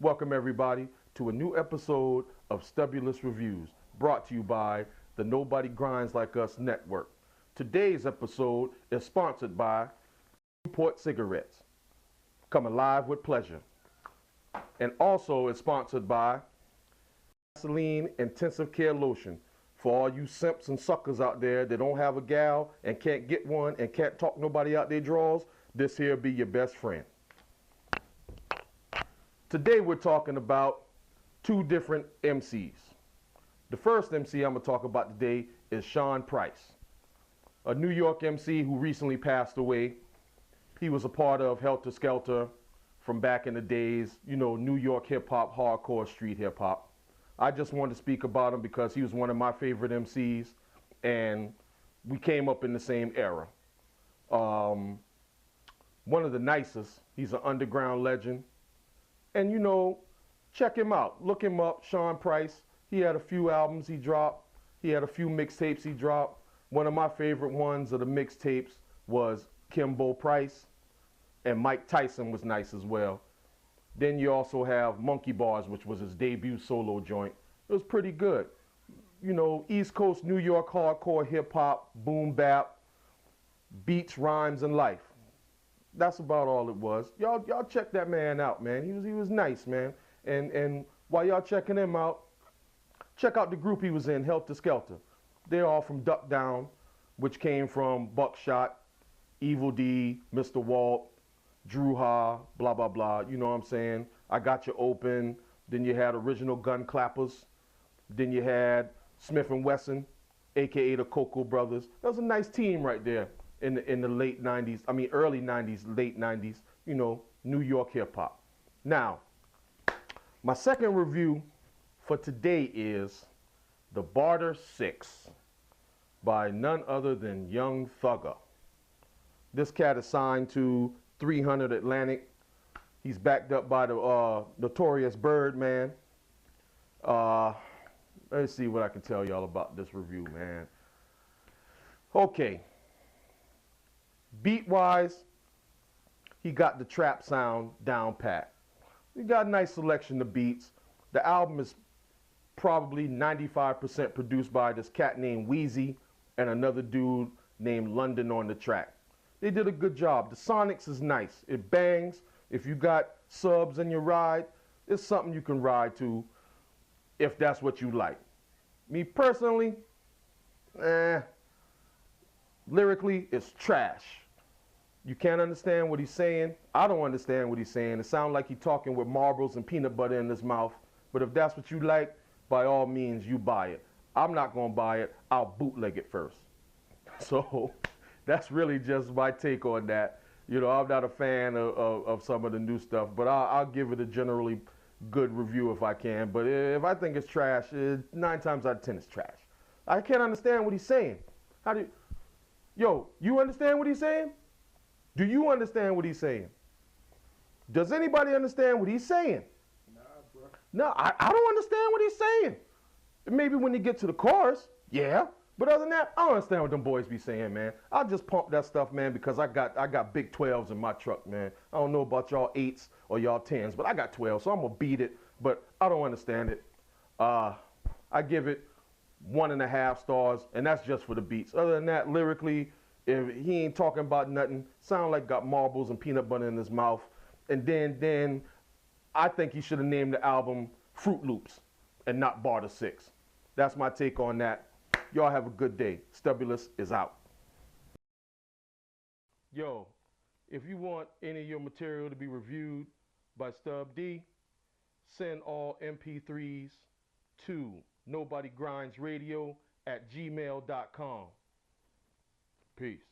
Welcome everybody to a new episode of Stubbulous Reviews, brought to you by the Nobody Grinds Like Us Network. Today's episode is sponsored by Newport Cigarettes, coming live with pleasure. And also is sponsored by Vaseline Intensive Care Lotion. For all you simps and suckers out there that don't have a gal and can't get one and can't talk nobody out their drawers, this here be your best friend. Today we're talking about two different MCs. The first MC I'm going to talk about today is Sean Price, a New York MC who recently passed away. He was a part of Helter Skelter from back in the days, you know, New York hip-hop, hardcore street hip-hop. I just wanted to speak about him because he was one of my favorite MCs, and we came up in the same era. One of the nicest. He's an underground legend. And, you know, check him out. Look him up, Sean Price. He had a few albums he dropped. He had a few mixtapes he dropped. One of my favorite ones of the mixtapes was Kimbo Price, and Mike Tyson was nice as well. Then you also have Monkey Bars, which was his debut solo joint. It was pretty good. You know, East Coast New York hardcore hip-hop, boom bap, beats, rhymes, and life. That's about all it was. Y'all check that man out, man. He was nice, man. And while y'all checking him out, check out the group he was in, Helter Skelter. They're all from Duck Down, which came from Buckshot, Evil D, Mr. Walt, Drew Ha, blah, blah, blah. You know what I'm saying? I Got You Open. Then you had Original Gun Clappers. Then you had Smith & Wesson, a.k.a. the Cocoa Brothers. That was a nice team right there in the late 90s. I mean, early 90s, late 90s, you know, New York hip-hop. Now, my second review for today is The Barter 6 by none other than Young Thugger. This cat is signed to 300 Atlantic. He's backed up by the Notorious Birdman. Let's see what I can tell y'all about this review, man. Okay. Beat-wise, he got the trap sound down pat. He got a nice selection of beats. The album is probably 95% produced by this cat named Wheezy and another dude named London on the track. They did a good job. The Sonics is nice. It bangs. If you got subs in your ride, it's something you can ride to if that's what you like. Me personally, lyrically, it's trash. You can't understand what he's saying. I don't understand what he's saying. It sounds like he's talking with marbles and peanut butter in his mouth. But if that's what you like, by all means, you buy it. I'm not going to buy it. I'll bootleg it first. So that's really just my take on that. You know, I'm not a fan of some of the new stuff, but I'll give it a generally good review if I can. But if I think it's trash, 9 times out of 10 it's trash. I can't understand what he's saying. You understand what he's saying? Do you understand what he's saying? Does anybody understand what he's saying? Nah, bro. No, I don't understand what he's saying. Maybe when you get to the chorus, yeah. But other than that, I don't understand what them boys be saying, man. I'll just pump that stuff, man, because I got big 12s in my truck, man. I don't know about y'all 8s or y'all 10s, but I got 12, so I'm going to beat it. But I don't understand it. I give it 1.5 stars, and that's just for the beats. Other than that, lyrically, if he ain't talking about nothing, sound like got marbles and peanut butter in his mouth. And then I think he should have named the album Fruit Loops and not Barter 6. That's my take on that. Y'all have a good day. Stubbulous is out. Yo, if you want any of your material to be reviewed by Stubb D, send all MP3s to nobodygrindsradio@gmail.com. Peace.